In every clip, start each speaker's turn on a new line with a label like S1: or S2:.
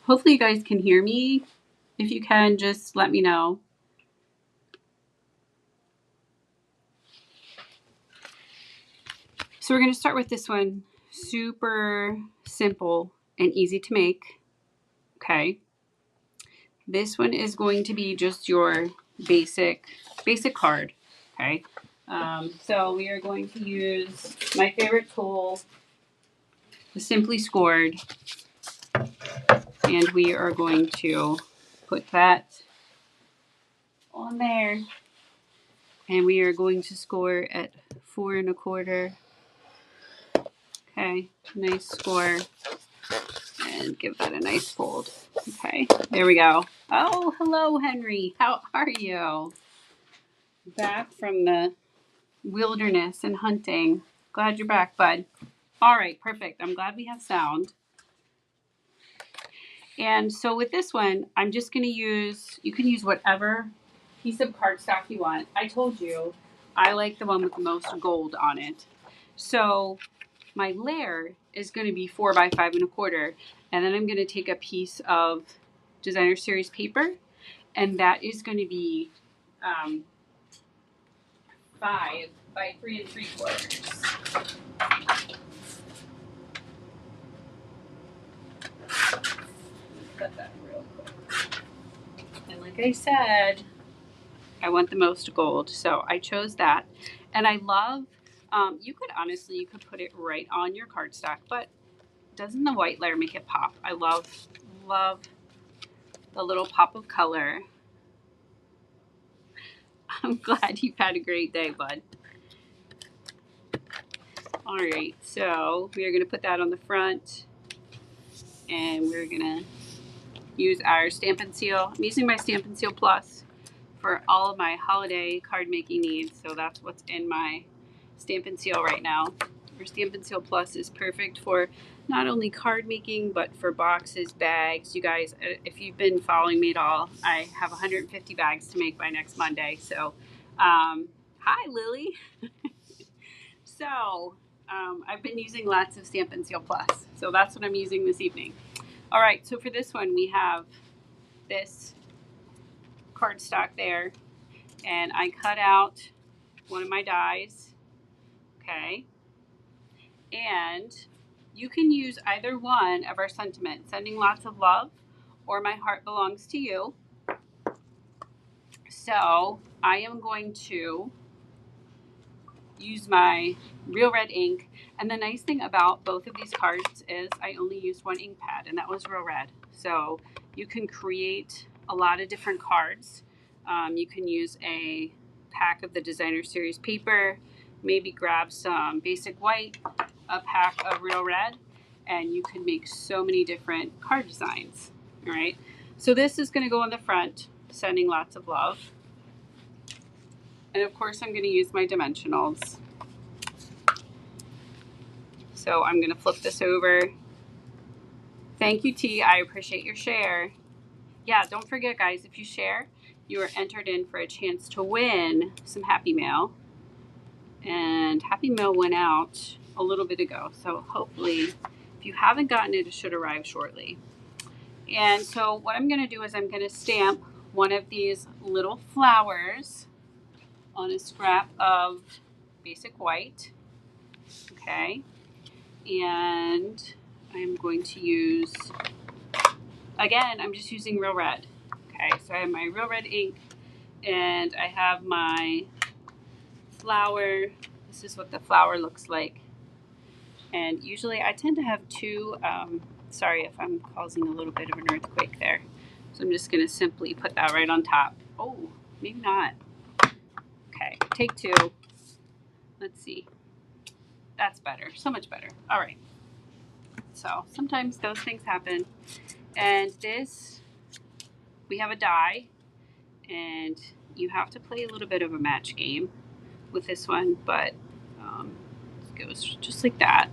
S1: Hopefully you guys can hear me. If you can, just let me know. So we're going to start with this one. Super simple and easy to make. Okay. This one is going to be just your basic card. Okay. So we are going to use my favorite tool, the Simply Scored, and we are going to put that on there, and we are going to score at 4 1/4. Okay, nice score, and give that a nice fold. Okay, there we go. Oh, hello, Henry. How are you? Back from the wilderness and hunting. Glad you're back, bud. All right, perfect. I'm glad we have sound. And so with this one, I'm just going to use, you can use whatever piece of cardstock you want. I told you I like the one with the most gold on it. So my layer is going to be 4 by 5 1/4. And then I'm going to take a piece of designer series paper, and that is going to be 5 by 3 3/4. Cut that real quick. And like I said, I want the most gold, so I chose that. And I love, you could honestly, you could put it right on your cardstock, but doesn't the white layer make it pop? I love the little pop of color. I'm glad you've had a great day, bud. All right, so we are going to put that on the front, and we're going to use our Stampin' Seal. I'm using my Stampin' Seal Plus for all of my holiday card making needs, so that's what's in my Stampin' Seal right now. Our Stampin' Seal Plus is perfect for not only card making, but for boxes, bags. You guys, if you've been following me at all, I have 150 bags to make by next Monday. So, hi, Lily. So, I've been using lots of Stampin' Seal Plus. So that's what I'm using this evening. All right, so for this one, we have this cardstock there, and I cut out one of my dies. Okay. And you can use either one of our sentiments, sending lots of love or my heart belongs to you. So I am going to use my Real Red ink. And the nice thing about both of these cards is I only used one ink pad, and that was Real Red. So you can create a lot of different cards. You can use a pack of the designer series paper, maybe grab some basic white, a pack of Real Red, and you can make so many different card designs. All right. So this is going to go on the front, sending lots of love. And of course, I'm going to use my dimensionals. So I'm going to flip this over. Thank you, T. I appreciate your share. Yeah, don't forget, guys, if you share, you are entered in for a chance to win some Happy Mail. And Happy Mail went out a little bit ago. So hopefully, if you haven't gotten it, it should arrive shortly. And so what I'm going to do is I'm going to stamp one of these little flowers on a scrap of basic white. Okay. And I'm going to use, again, I'm just using Real Red. Okay, so I have my Real Red ink, and I have my flower. This is what the flower looks like. And usually I tend to have two, sorry if I'm causing a little bit of an earthquake there. So I'm just going to simply put that right on top. Oh, maybe not. Okay, take two. Let's see. That's better, so much better. All right. So sometimes those things happen. And this, we have a die, and you have to play a little bit of a match game with this one, but it goes just like that.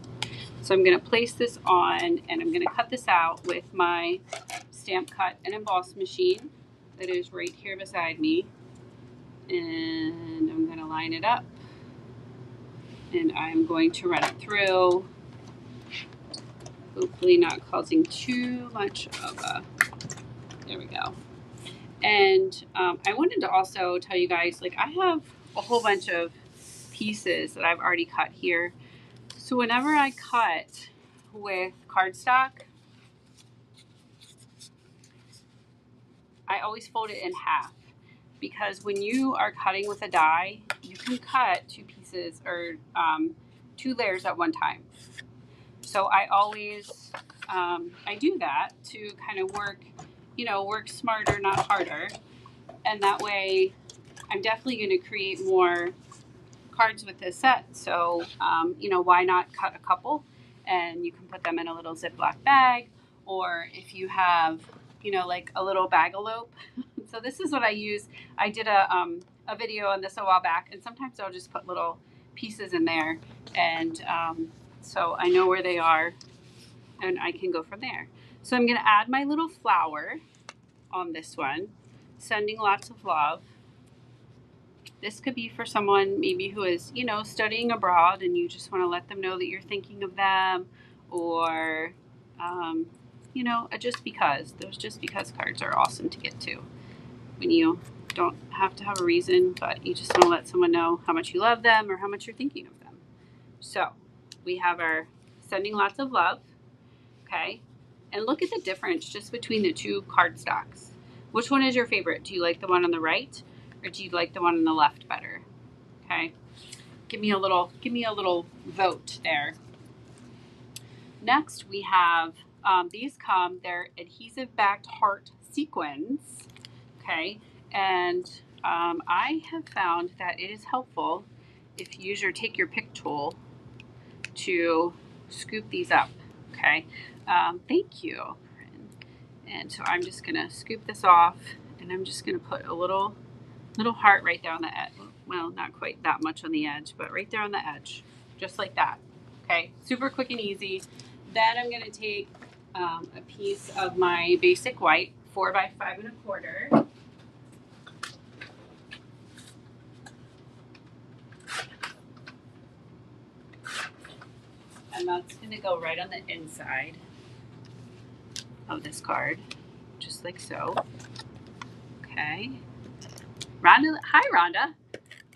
S1: So I'm going to place this on, and I'm going to cut this out with my stamp cut and emboss machine that is right here beside me. And I'm going to line it up, and I'm going to run it through Hopefully not causing too much of a, there we go. And I wanted to also tell you guys, like I have a whole bunch of pieces that I've already cut here. So whenever I cut with cardstock, I always fold it in half, because when you are cutting with a die, you can cut two pieces or two layers at one time. So I always, I do that to kind of work, work smarter, not harder. And that way I'm definitely going to create more cards with this set. So, why not cut a couple and you can put them in a little Ziploc bag, or if you have, like a little bagalope. So this is what I use. I did a video on this a while back, and sometimes I'll just put little pieces in there, and so I know where they are and I can go from there. So I'm going to add my little flower on this one, sending lots of love. This could be for someone maybe who is, studying abroad, and you just want to let them know that you're thinking of them, or, a just because. Those just because cards are awesome to get to when you don't have to have a reason, but you just want to let someone know how much you love them or how much you're thinking of them. So we have our sending lots of love, okay? And look at the difference just between the two cardstocks. Which one is your favorite? Do you like the one on the right, or do you like the one on the left better? Okay, give me a little vote there. Next, we have they're adhesive backed heart sequins. Okay, and I have found that it is helpful if you use take your pick tool to scoop these up. Okay, thank you. And so I'm just gonna scoop this off, and I'm just gonna put a little heart right there on the edge. Well, not quite that much on the edge, but right there on the edge, just like that. Okay, super quick and easy. Then I'm gonna take a piece of my basic white, 4 by 5 1/4. And that's gonna go right on the inside of this card, just like so. Okay. Rhonda, hi Rhonda.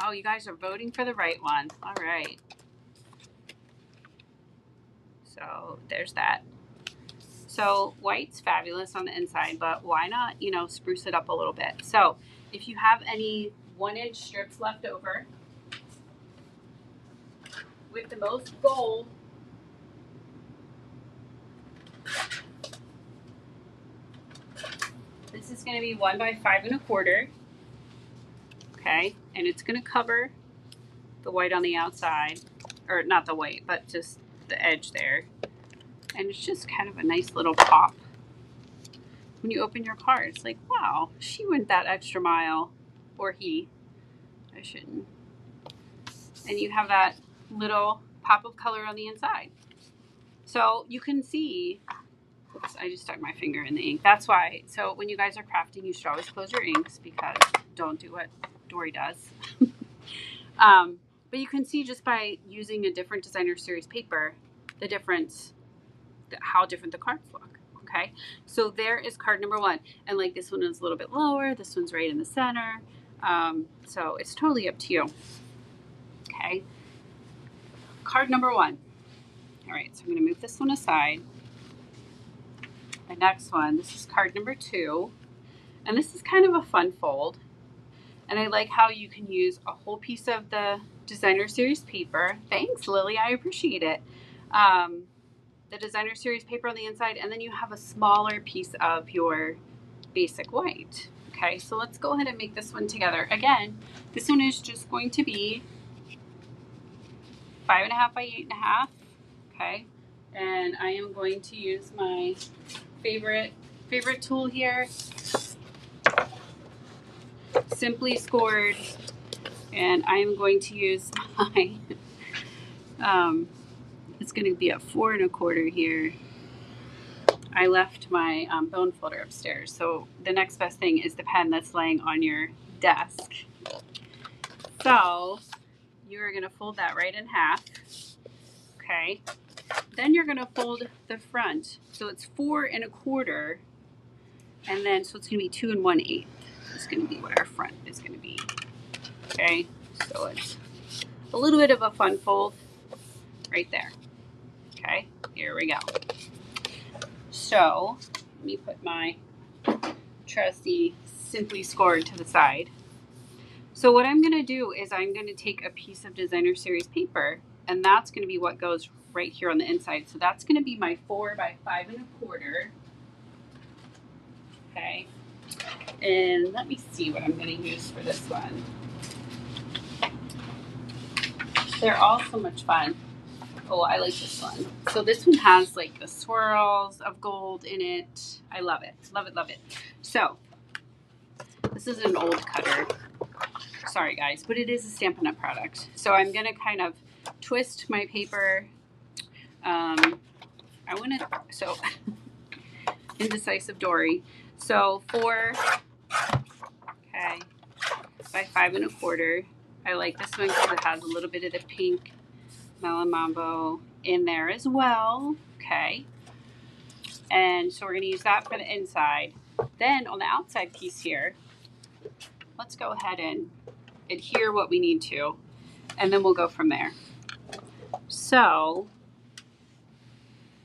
S1: Oh, you guys are voting for the right one. All right. So there's that. So white's fabulous on the inside, but why not, spruce it up a little bit? So if you have any 1-inch strips left over with the most gold, this is going to be 1 by 5 1/4. Okay, and it's going to cover the white on the outside, or not the white, but just the edge there. And it's just kind of a nice little pop. When you open your card, it's like, wow, she went that extra mile, or he. I shouldn't. And you have that little pop of color on the inside. So you can see, oops, I just stuck my finger in the ink. That's why. So when you guys are crafting, you should always close your inks, because don't do what Dory does. But you can see just by using a different designer series paper, the difference, how different the cards look. Okay, so there is card number 1, and like this one is a little bit lower, this one's right in the center, so it's totally up to you. Okay, card number 1. All right, so I'm going to move this one aside. The next one, this is card number 2, and this is kind of a fun fold, and I like how you can use a whole piece of the designer series paper. Thanks, Lily, I appreciate it. The designer series paper on the inside, and then you have a smaller piece of your basic white. Okay, so let's go ahead and make this one together. Again, this one is just going to be 5.5 by 8.5. Okay, and I am going to use my favorite tool here, Simply Scored, and I am going to use my it's going to be a 4 1/4 here. I left my bone folder upstairs, so the next best thing is the pen that's laying on your desk. So you're going to fold that right in half. Okay, then you're gonna fold the front. So it's 4 1/4, and then, so it's gonna be 2 1/8. It's gonna be what our front is gonna be, okay? So it's a little bit of a fun fold right there, okay? Here we go. So let me put my trusty Simply Scored to the side. So what I'm gonna do is I'm gonna take a piece of Designer Series paper, and that's gonna be what goes right here on the inside. So that's gonna be my 4 by 5 1/4. Okay. And let me see what I'm gonna use for this one. They're all so much fun. Oh, I like this one. So this one has like the swirls of gold in it. I love it. Love it, love it. So this is an old cutter. Sorry guys, but it is a Stampin' Up! Product. So I'm gonna kind of twist my paper. So indecisive Dory. So 4, okay, by 5 1/4. I like this one because it has a little bit of the pink Melon Mambo in there as well. Okay. And so we're going to use that for the inside. Then on the outside piece here, let's go ahead and adhere what we need to, and then we'll go from there. So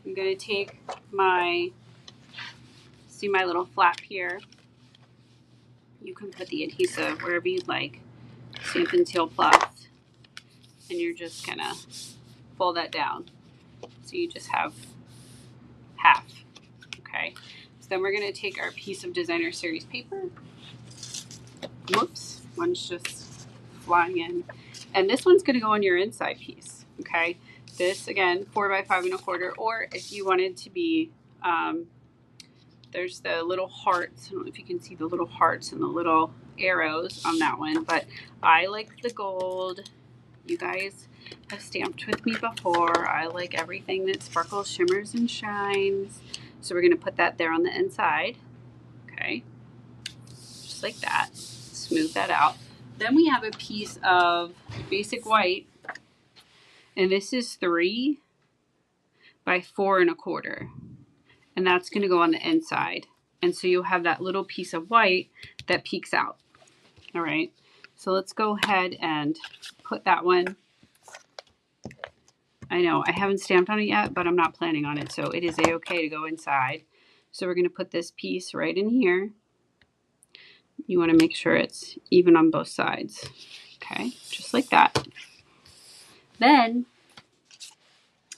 S1: I'm going to take my, see my little flap here. You can put the adhesive wherever you'd like. Stampin' Seal Plus. And you're just going to fold that down. So you just have half. Okay. So then we're going to take our piece of Designer Series paper. Whoops. One's just flying in. And this one's going to go on your inside piece. Okay. This, again, 4 by 5 1/4. Or if you wanted to be, there's the little hearts. I don't know if you can see the little hearts and the little arrows on that one. But I like the gold. You guys have stamped with me before. I like everything that sparkles, shimmers, and shines. So we're going to put that there on the inside. Okay. Just like that. Smooth that out. Then we have a piece of basic white. And this is 3 by 4 1/4. And that's going to go on the inside. And so you'll have that little piece of white that peeks out. All right. So let's go ahead and put that one. I know I haven't stamped on it yet, but I'm not planning on it. So it is a-okay to go inside. So we're going to put this piece right in here. You want to make sure it's even on both sides. Okay, just like that. Then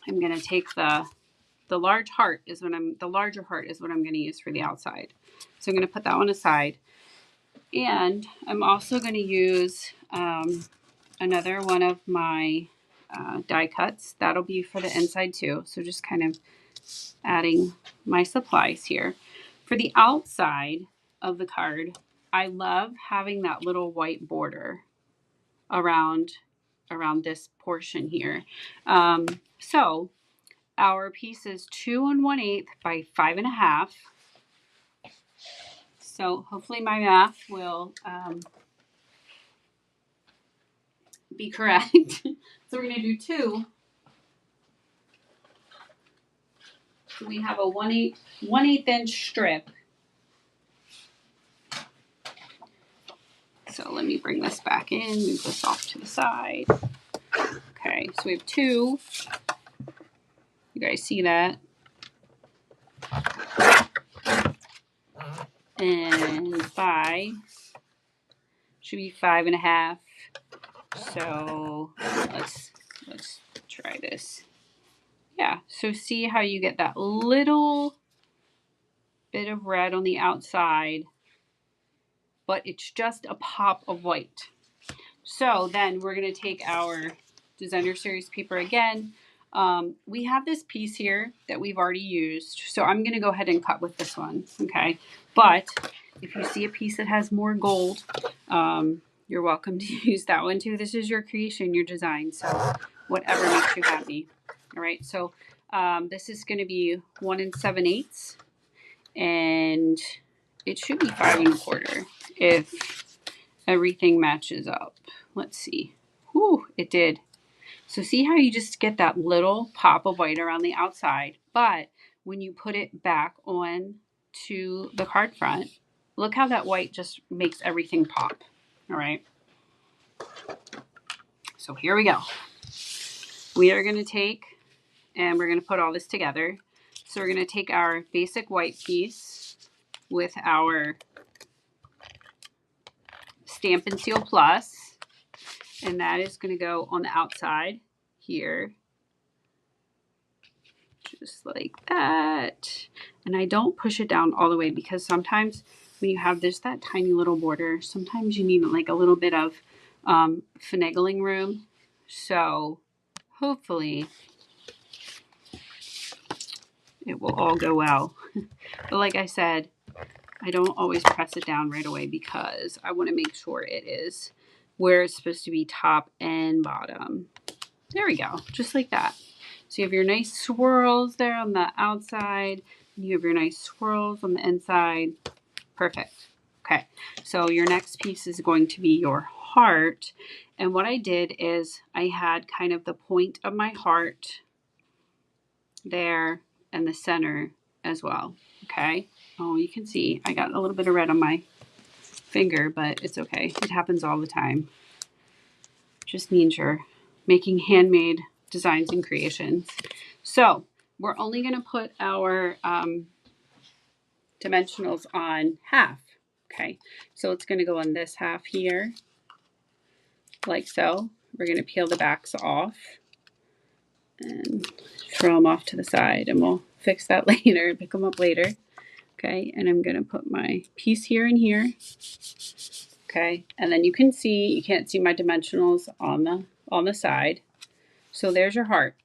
S1: I'm going to take the large heart is what the larger heart is what I'm going to use for the outside. So I'm going to put that one aside. And I'm also going to use another one of my die cuts. That'll be for the inside too. So just kind of adding my supplies here. For the outside of the card, I love having that little white border around this portion here. So our piece is 2 1/8 by 5 1/2. So hopefully my math will be correct. So we're going to do 2. So we have a 1/8 inch strip. So let me bring this back in, move this off to the side. Okay, so we have 2. You guys see that? And by should be 5 1/2. So let's try this. Yeah, so see how you get that little bit of red on the outside, but it's just a pop of white. So then we're going to take our Designer Series paper again. We have this piece here that we've already used, so I'm going to go ahead and cut with this one, okay? But if you see a piece that has more gold, you're welcome to use that one too. This is your creation, your design, so whatever makes you happy. All right, so this is going to be 1 7/8, and it should be 5 1/4 if everything matches up. Let's see. Whew, it did. So see how you just get that little pop of white around the outside, but when you put it back on to the card front, look how that white just makes everything pop. All right. So here we go. We are going to take and we're going to put all this together. So we're going to take our basic white piece with our Stampin' Seal Plus, and that is going to go on the outside here, just like that. And I don't push it down all the way because sometimes when you have this, that tiny little border, sometimes you need like a little bit of finagling room. So hopefully it will all go well. But like I said, I don't always press it down right away because I want to make sure it is where it's supposed to be, top and bottom. There we go, just like that. So you have your nice swirls there on the outside, and you have your nice swirls on the inside. Perfect. Okay, so your next piece is going to be your heart. And what I did is I had kind of the point of my heart there and the center as well. Okay. Oh, you can see I got a little bit of red on my finger, but it's okay. It happens all the time. Just means you're making handmade designs and creations. So we're only going to put our dimensionals on half. Okay. So it's going to go on this half here, like so. We're going to peel the backs off and throw them off to the side, and we'll fix that later, pick them up later. Okay, and I'm going to put my piece here and here. Okay, and then you can't see my dimensionals on the side. So there's your heart.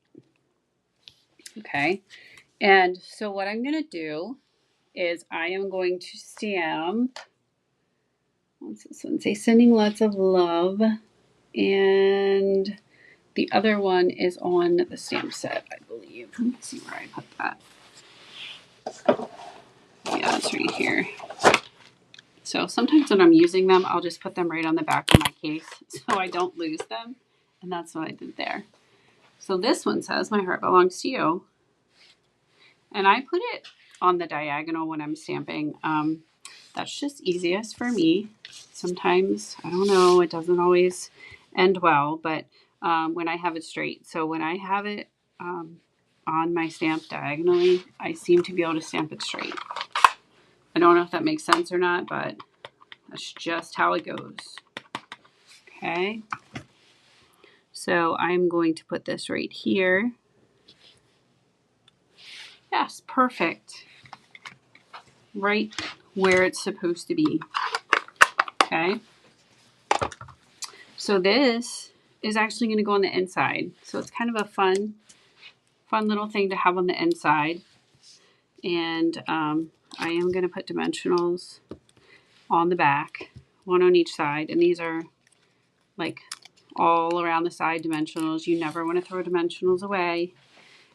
S1: Okay, and so what I'm going to do is I am going to stamp, what's this one say? Sending lots of love. And the other one is on the stamp set, I believe. Let me see where I put that. Yeah, it's right here. So sometimes when I'm using them, I'll just put them right on the back of my case so I don't lose them. And that's what I did there. So this one says, "My heart belongs to you." And I put it on the diagonal when I'm stamping. That's just easiest for me. Sometimes, I don't know, it doesn't always end well, but when I have it straight. So when I have it on my stamp diagonally, I seem to be able to stamp it straight. I don't know if that makes sense or not, but that's just how it goes. Okay. So I'm going to put this right here. Yes, perfect. Right where it's supposed to be. Okay. So this is actually going to go on the inside. So it's kind of a fun little thing to have on the inside. And I am going to put dimensionals on the back, one on each side. And these are like all around the side dimensionals. You never want to throw dimensionals away.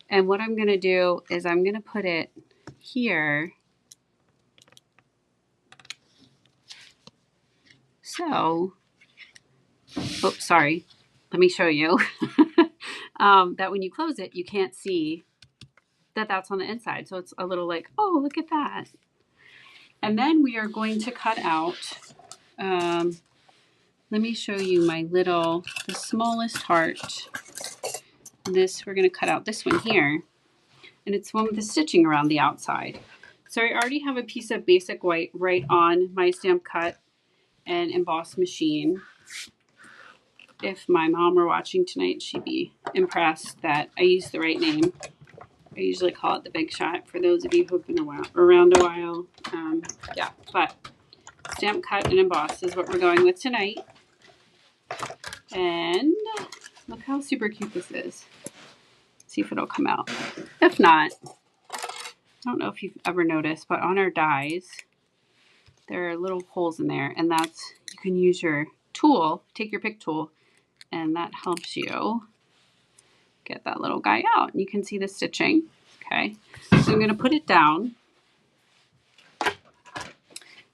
S1: And what I'm going to do is I'm going to put it here. So, oops, sorry. Let me show you that when you close it, you can't see that that's on the inside. So it's a little like, oh, look at that. And then we are going to cut out, let me show you the smallest heart. We're going to cut out this one here. And it's one with the stitching around the outside. So I already have a piece of basic white right on my stamp cut and emboss machine. If my mom were watching tonight, she'd be impressed that I used the right name. I usually call it the Big Shot for those of you who've been around a while. Yeah, but stamp cut and emboss is what we're going with tonight. And look how super cute this is. Let's see if it'll come out. If not, I don't know if you've ever noticed, but on our dies, there are little holes in there, and you can use your tool, take your pick tool, and that helps you get that little guy out. You can see the stitching. Okay, so I'm going to put it down,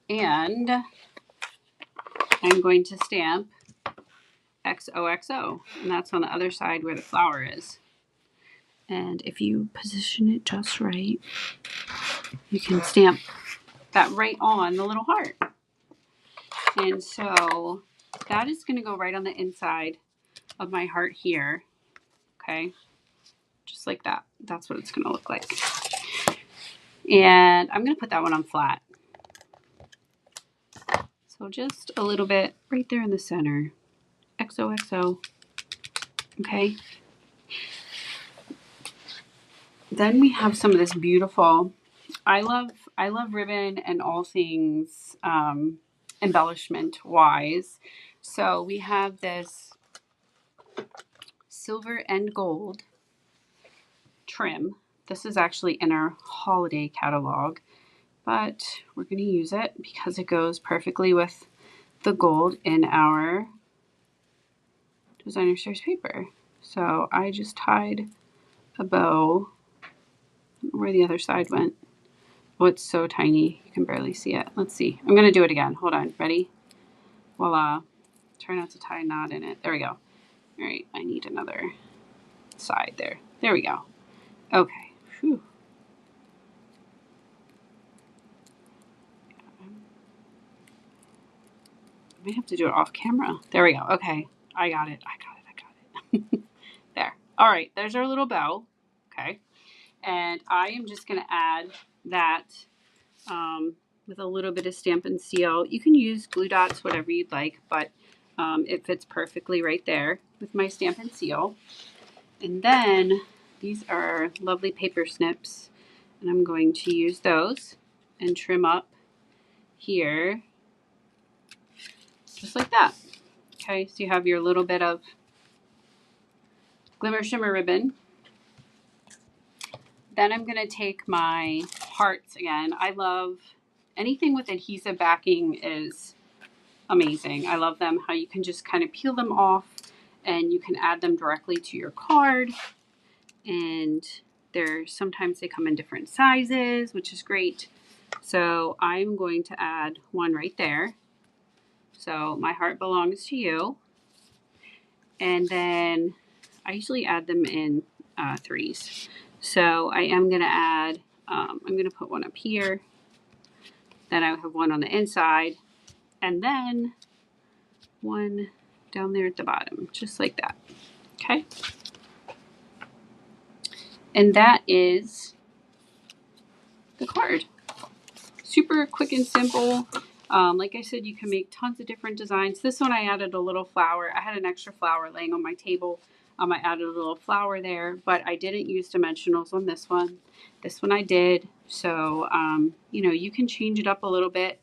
S1: and I'm going to stamp XOXO, and that's on the other side where the flower is. And if you position it just right, you can stamp that right on the little heart. And so that is going to go right on the inside of my heart here. Okay, just like that. That's what it's going to look like. And I'm going to put that one on flat. So just a little bit right there in the center. XOXO. Okay. Then we have some of this beautiful, I love ribbon and all things embellishment wise. So we have this silver and gold trim. This is actually in our holiday catalog, but we're going to use it because it goes perfectly with the gold in our designer series paper. So I just tied a bow where the other side went. Oh, it's so tiny. You can barely see it. Let's see. I'm going to do it again. Hold on. Ready? Voila. Try not to tie a knot in it. There we go. All right. I need another side there. There we go. Okay. Whew. I may have to do it off camera. There we go. Okay. I got it. There. All right. There's our little bow. Okay. And I am just going to add that with a little bit of Stampin' Seal. You can use glue dots, whatever you'd like, but it fits perfectly right there with my Stampin' Seal. And then these are lovely paper snips, and I'm going to use those and trim up here just like that. Okay, so you have your little bit of glimmer shimmer ribbon. Then I'm going to take my hearts again. I love anything with adhesive backing is amazing. I love them, how you can just kind of peel them off and you can add them directly to your card. And sometimes they come in different sizes, which is great. So I'm going to add one right there. So my heart belongs to you. And then I usually add them in threes. So I am going to add, I'm going to put one up here. Then I have one on the inside. And then one down there at the bottom, just like that. Okay. And that is the card. Super quick and simple. Like I said, you can make tons of different designs. This one I added a little flower. I had an extra flower laying on my table. I added a little flower there, but I didn't use dimensionals on this one. This one I did. So, you know, you can change it up a little bit,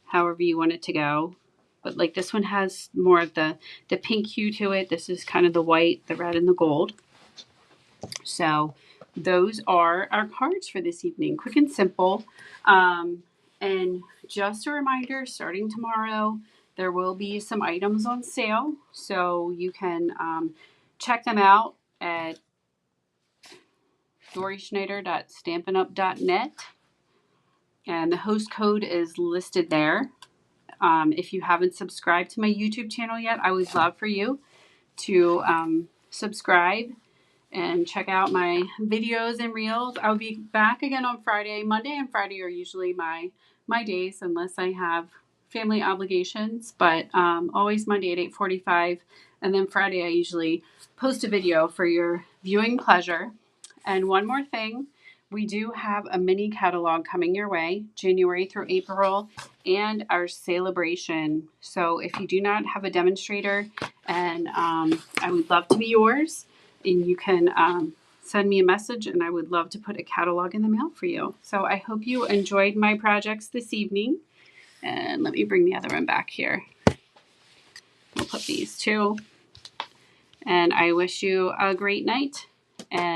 S1: however you want it to go. But like this one has more of the pink hue to it. This is kind of the white, the red, and the gold. So those are our cards for this evening. Quick and simple. And just a reminder, starting tomorrow, there will be some items on sale. So you can check them out at doryschneider.stampinup.net. And the host code is listed there. If you haven't subscribed to my YouTube channel yet, I would love for you to subscribe and check out my videos and reels. I'll be back again on Friday. Monday and Friday are usually my days unless I have family obligations, but always Monday at 8:45. And then Friday I usually post a video for your viewing pleasure. And one more thing, we do have a mini catalog coming your way, January through April, and our celebration. So if you do not have a demonstrator, and I would love to be yours, and you can send me a message, and I would love to put a catalog in the mail for you. So I hope you enjoyed my projects this evening. And let me bring the other one back here. We'll put these two. And I wish you a great night. And